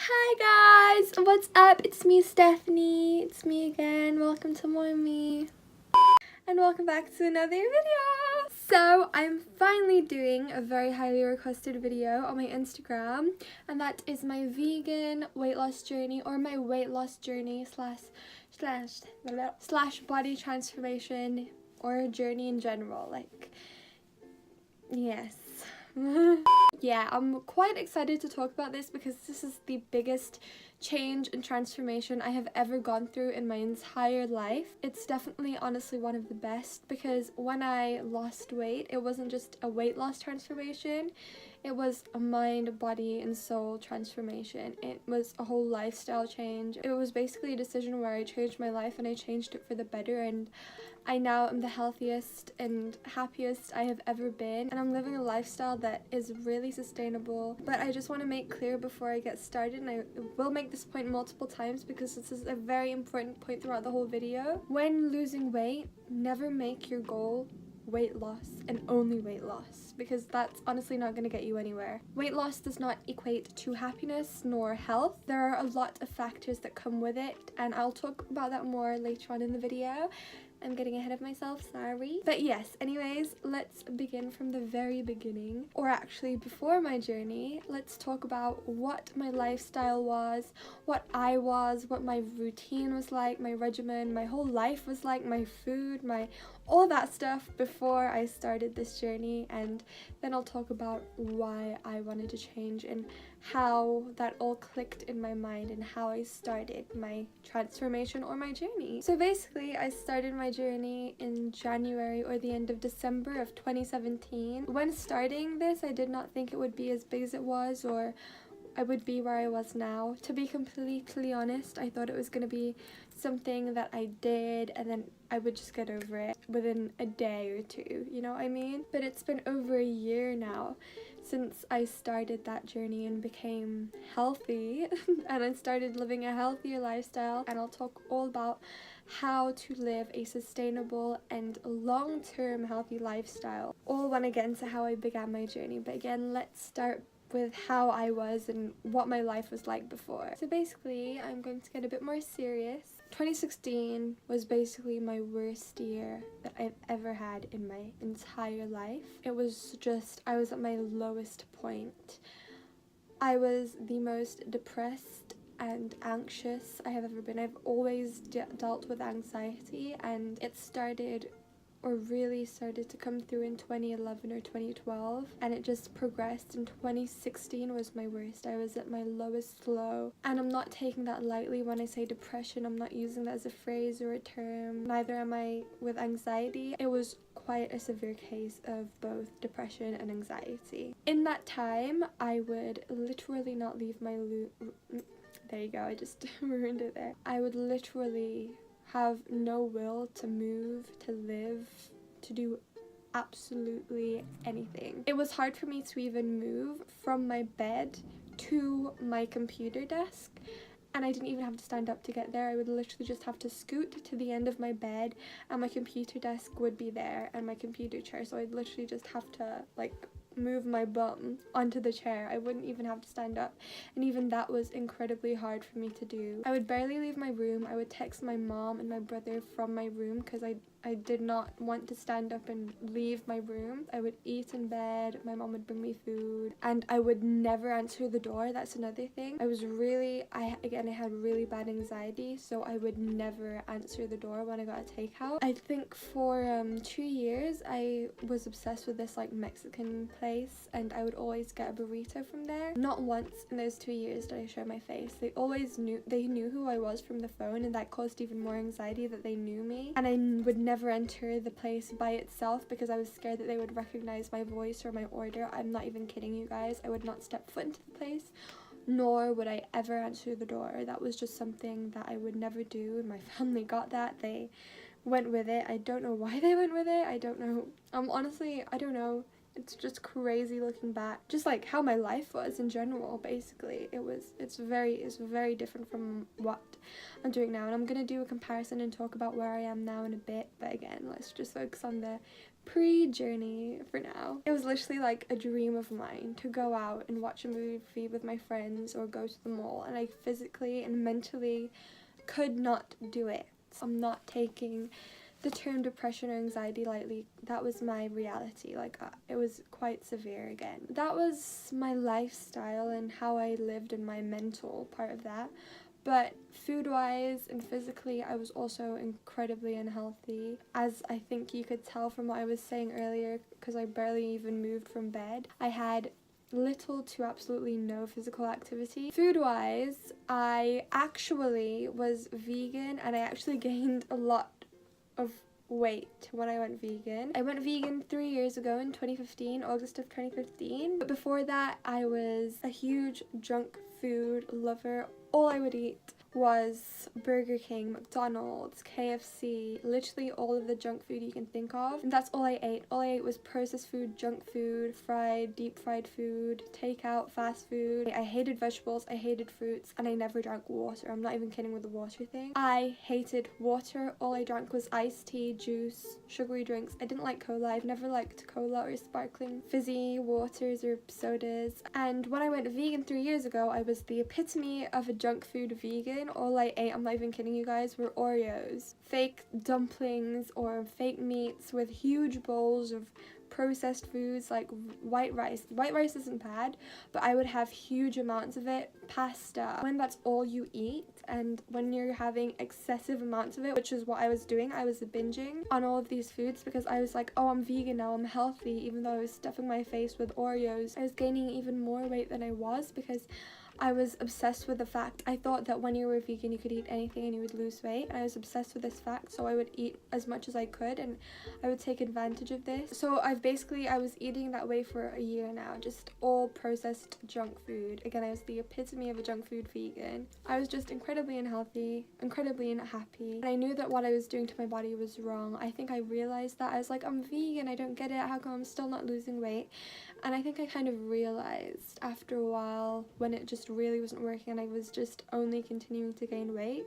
Hi guys, what's up? It's me, Stephanie. It's me again. Welcome to more me. And welcome back to another video. So I'm finally doing a very highly requested video on my Instagram, and that is my vegan weight loss journey, or my weight loss journey slash body transformation, or journey in general. Like, yes. Yeah, I'm quite excited to talk about this because this is the biggest change and transformation I have ever gone through in my entire life. It's definitely honestly one of the best because when I lost weight, it wasn't just a weight loss transformation, it was a mind, body, and soul transformation. It was a whole lifestyle change. It was basically a decision where I changed my life and I changed it for the better, and I now am the healthiest and happiest I have ever been, and I'm living a lifestyle that is really sustainable. But I just want to make clear before I get started, and I will make this point multiple times because this is a very important point throughout the whole video. When losing weight, never make your goal weight loss and only weight loss, because that's honestly not going to get you anywhere. Weight loss does not equate to happiness nor health. There are a lot of factors that come with it, and I'll talk about that more later on in the video. I'm getting ahead of myself, sorry. But yes, anyways, let's begin from the very beginning, or actually before my journey. Let's talk about what my lifestyle was, what I was, what my routine was like, my regimen, my whole life was like, my food, all that stuff before I started this journey, and then I'll talk about why I wanted to change and how that all clicked in my mind and how I started my transformation or my journey. So basically, I started my journey in January or the end of December of 2017. When starting this, I did not think it would be as big as it was, or I would be where I was now. To be completely honest, I thought it was going to be something that I did and then I would just get over it within a day or two, you know what I mean? But it's been over a year now since I started that journey and became healthy and I started living a healthier lifestyle, and I'll talk all about how to live a sustainable and long-term healthy lifestyle, all when I get into how I began my journey. But again, let's start with how I was and what my life was like before. So basically, I'm going to get a bit more serious. 2016 was basically my worst year that I've ever had in my entire life. It was just, I was at my lowest point. I was the most depressed and anxious I have ever been. I've always dealt with anxiety, and it started or really started to come through in 2011 or 2012, and it just progressed. In 2016 was my worst. I was at my lowest low, and I'm not taking that lightly when I say depression. I'm not using that as a phrase or a term. Neither am I with anxiety. It was quite a severe case of both depression and anxiety. In that time, I would literally not leave my there you go, I just ruined it there. I would literally have no will to move, to live, to do absolutely anything. It was hard for me to even move from my bed to my computer desk, and I didn't even have to stand up to get there. I would literally just have to scoot to the end of my bed and my computer desk would be there, and my computer chair, so I'd literally just have to like move my bum onto the chair. I wouldn't even have to stand up, and even that was incredibly hard for me to do. I would barely leave my room. I would text my mom and my brother from my room because I did not want to stand up and leave my room. I would eat in bed, my mom would bring me food, and I would never answer the door. That's another thing. I had really bad anxiety, so I would never answer the door when I got a takeout. I think for 2 years I was obsessed with this like Mexican place, and I would always get a burrito from there. Not once in those 2 years did I show my face. They knew who I was from the phone, and that caused even more anxiety that they knew me. And I would never enter the place by itself because I was scared that they would recognize my voice or my order. I'm not even kidding you guys. I would not step foot into the place, nor would I ever answer the door. That was just something that I would never do, and my family got that. They went with it. I don't know why they went with it. I don't know. Honestly, I don't know. It's just crazy looking back. Just like how my life was in general, basically. It's very different from what I'm doing now. And I'm gonna do a comparison and talk about where I am now in a bit. But again, let's just focus on the pre-journey for now. It was literally like a dream of mine to go out and watch a movie with my friends or go to the mall. And I physically and mentally could not do it. I'm not taking the term depression or anxiety lightly. That was my reality. Like, it was quite severe again. That was my lifestyle and how I lived and my mental part of that. But food-wise and physically, I was also incredibly unhealthy, as I think you could tell from what I was saying earlier, because I barely even moved from bed. I had little to absolutely no physical activity. Food-wise, I actually was vegan, and I actually gained a lot of weight when I went vegan. I went vegan 3 years ago in 2015, August of 2015. But before that, I was a huge junk food lover. All I would eat was Burger King, McDonald's, KFC, literally all of the junk food you can think of. And that's all I ate. All I ate was processed food, junk food, fried, deep fried food, takeout, fast food. I hated vegetables, I hated fruits, and I never drank water. I'm not even kidding with the water thing. I hated water. All I drank was iced tea, juice, sugary drinks. I didn't like cola. I've never liked cola or sparkling fizzy waters or sodas. And when I went vegan 3 years ago, I was the epitome of a junk food vegan. All I ate, I'm not even kidding you guys, were Oreos, fake dumplings or fake meats with huge bowls of processed foods like white rice. White rice isn't bad, but I would have huge amounts of it. Pasta, when that's all you eat, and when you're having excessive amounts of it, which is what I was doing, I was binging on all of these foods because I was like, oh, I'm vegan now, I'm healthy, even though I was stuffing my face with Oreos. I was gaining even more weight than I was because I was obsessed with the fact. I thought that when you were vegan you could eat anything and you would lose weight, and I was obsessed with this fact, so I would eat as much as I could and I would take advantage of this. So I was eating that way for a year now, just all processed junk food. Again, I was the epitome of a junk food vegan. I was just incredibly unhealthy, incredibly unhappy, and I knew that what I was doing to my body was wrong. I think I realized that. I was like, I'm vegan, I don't get it, how come I'm still not losing weight? And I think I kind of realized after a while, when it just really wasn't working and I was just only continuing to gain weight,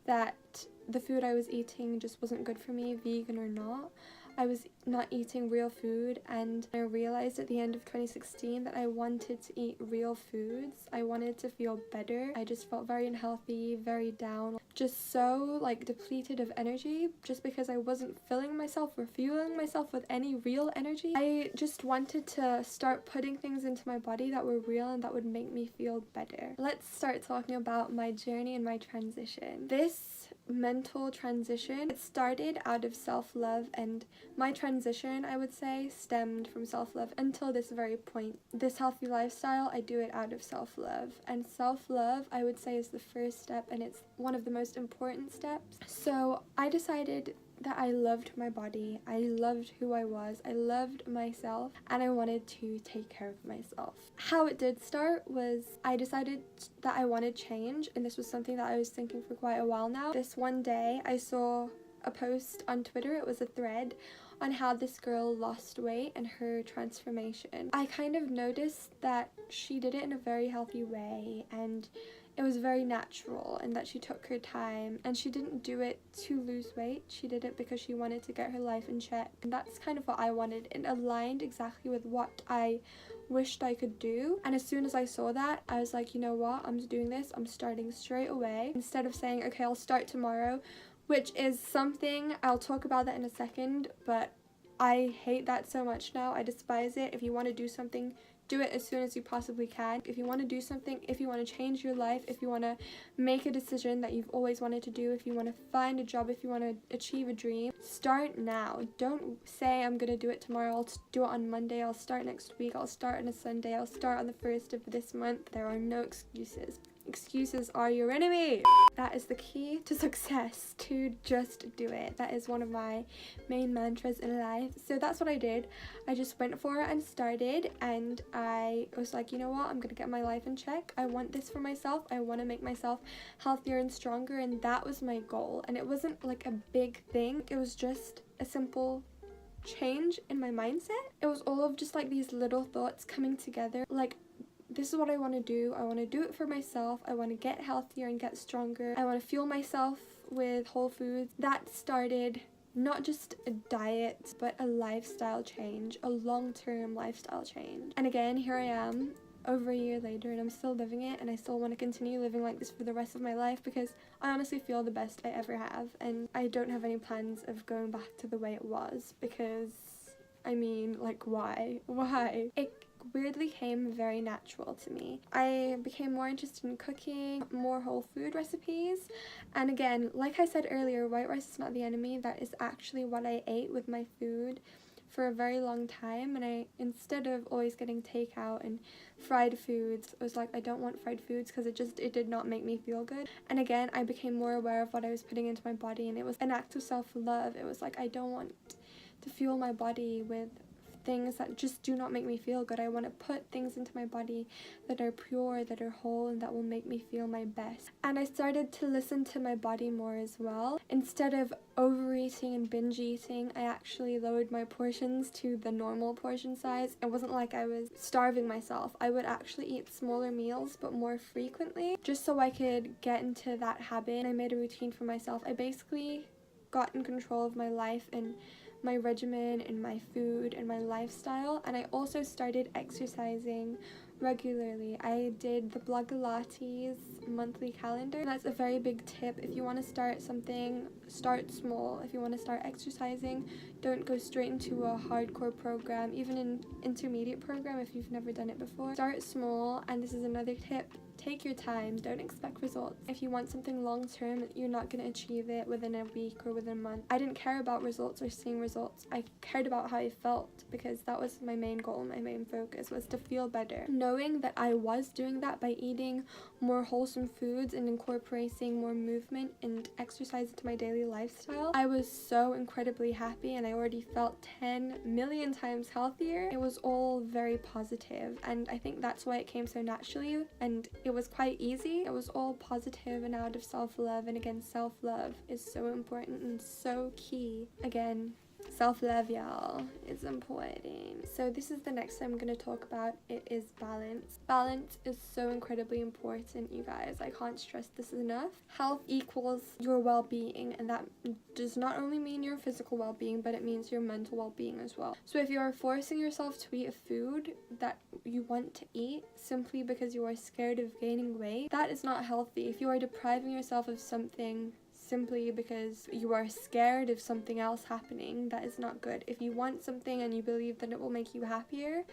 that the food I was eating just wasn't good for me, vegan or not. I was not eating real food, and I realized at the end of 2016 that I wanted to eat real foods. I wanted to feel better. I just felt very unhealthy, very down, just so like depleted of energy, just because I wasn't filling myself or fueling myself with any real energy. I just wanted to start putting things into my body that were real and that would make me feel better. Let's start talking about my journey and my transition. This mental transition, it started out of self-love, and my transition, I would say, stemmed from self-love until this very point. This healthy lifestyle, I do it out of self-love, and self-love, I would say, is the first step, and it's one of the most important steps. So I decided that I loved my body, I loved who I was, I loved myself, and I wanted to take care of myself. How it did start was I decided that I wanted change, and this was something that I was thinking for quite a while now. This one day I saw a post on Twitter, it was a thread, on how this girl lost weight and her transformation. I kind of noticed that she did it in a very healthy way, and it was very natural, and that she took her time, and she didn't do it to lose weight. She did it because she wanted to get her life in check, and that's kind of what I wanted. It aligned exactly with what I wished I could do, and as soon as I saw that, I was like, you know what, I'm doing this, I'm starting straight away, instead of saying, okay, I'll start tomorrow, which is something, I'll talk about that in a second, but I hate that so much now. I despise it. If you want to do something, do it as soon as you possibly can. If you want to do something, if you want to change your life, if you want to make a decision that you've always wanted to do, if you want to find a job, if you want to achieve a dream, start now. Don't say I'm gonna do it tomorrow, I'll do it on Monday, I'll start next week, I'll start on a Sunday, I'll start on the 1st of this month. There are no excuses. Excuses are your enemy. That is the key to success, to just do it. That is one of my main mantras in life. So that's what I did. I just went for it and started, and I was like, you know what, I'm gonna get my life in check. I want this for myself. I want to make myself healthier and stronger, and that was my goal. And it wasn't like a big thing. It was just a simple change in my mindset. It was all of just like these little thoughts coming together, like, this is what I want to do. I want to do it for myself. I want to get healthier and get stronger. I want to fuel myself with whole foods. That started not just a diet, but a lifestyle change, a long-term lifestyle change. And again, here I am over a year later, and I'm still living it, and I still want to continue living like this for the rest of my life, because I honestly feel the best I ever have, and I don't have any plans of going back to the way it was, because I mean, like, why? It weirdly came very natural to me. I became more interested in cooking, more whole food recipes, and again, like I said earlier, white rice is not the enemy. That is actually what I ate with my food for a very long time, and I, instead of always getting takeout and fried foods, I was like, I don't want fried foods, because it did not make me feel good. And again, I became more aware of what I was putting into my body, and it was an act of self-love. It was like, I don't want to fuel my body with things that just do not make me feel good. I want to put things into my body that are pure, that are whole, and that will make me feel my best. And I started to listen to my body more as well. Instead of overeating and binge eating, I actually lowered my portions to the normal portion size. It wasn't like I was starving myself. I would actually eat smaller meals but more frequently, just so I could get into that habit. And I made a routine for myself. I basically got in control of my life and my regimen and my food and my lifestyle, and I also started exercising regularly. I did the Blogilates monthly calendar. That's a very big tip. If you want to start something, start small. If you want to start exercising, don't go straight into a hardcore program, even an intermediate program if you've never done it before. Start small, and this is another tip. Take your time. Don't expect results. If you want something long term, you're not going to achieve it within a week or within a month. I didn't care about results or seeing results. I cared about how I felt, because that was my main goal, my main focus was to feel better. Knowing that I was doing that by eating more wholesome foods and incorporating more movement and exercise into my daily lifestyle, I was so incredibly happy, and I already felt 10 million times healthier. It was all very positive, and I think that's why it came so naturally, and it was quite easy. It was all positive and out of self-love, and again, self-love is so important and so key. Again, self-love, y'all, is important. So this is the next thing I'm going to talk about. It is balance. Balance is so incredibly important, you guys. I can't stress this enough. Health equals your well-being, and that does not only mean your physical well-being, but it means your mental well-being as well. So if you are forcing yourself to eat a food that you want to eat simply because you are scared of gaining weight, that is not healthy. If you are depriving yourself of something simply because you are scared of something else happening, that is not good. If you want something and you believe that it will make you happier,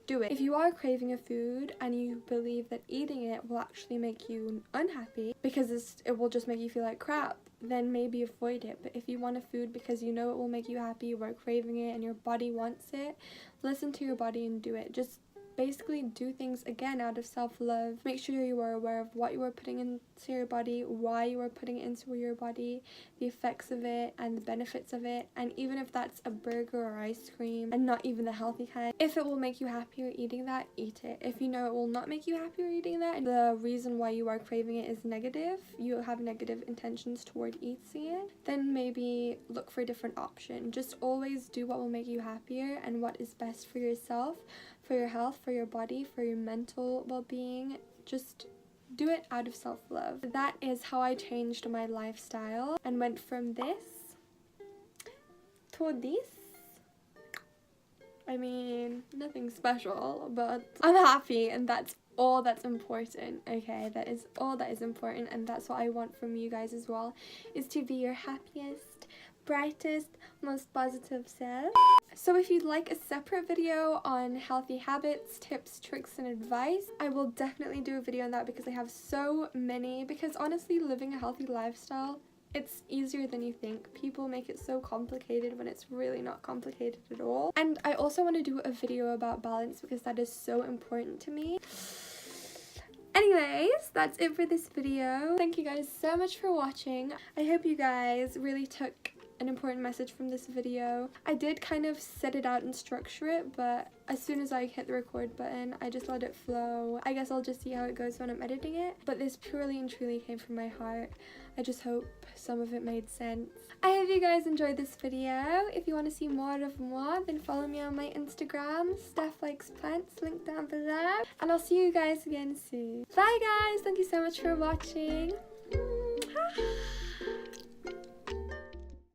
do it. If you are craving a food and you believe that eating it will actually make you unhappy because it will just make you feel like crap, then maybe avoid it. But if you want a food because you know it will make you happy, you are craving it and your body wants it, listen to your body and do it. Just basically do things again out of self-love. Make sure you are aware of what you are putting into your body, why you are putting it into your body, the effects of it and the benefits of it. And even if that's a burger or ice cream and not even the healthy kind, if it will make you happier eating that, eat it. If you know it will not make you happier eating that and the reason why you are craving it is negative, you have negative intentions toward eating it, then maybe look for a different option. Just always do what will make you happier and what is best for yourself, for your health, for your body, for your mental well-being. Just do it out of self-love. That is how I changed my lifestyle and went from this to this. I mean, nothing special, but I'm happy, and that's all that's important. Okay, that is all that is important, and that's what I want from you guys as well, is to be your happiest, brightest, most positive self. So if you'd like a separate video on healthy habits, tips, tricks, and advice, I will definitely do a video on that, because I have so many. Because honestly, living a healthy lifestyle, it's easier than you think. People make it so complicated when it's really not complicated at all. And I also want to do a video about balance, because that is so important to me. Anyways, that's it for this video. Thank you guys so much for watching. I hope you guys really took an important message from this video. I did kind of set it out and structure it, but as soon as I hit the record button, I just let it flow. I guess I'll just see how it goes when I'm editing it, but this purely and truly came from my heart. I just hope some of it made sense. I hope you guys enjoyed this video. If you want to see more of moi, then follow me on my Instagram, Steph Likes Plants, link down below. And I'll see you guys again soon. Bye guys, thank you so much for watching.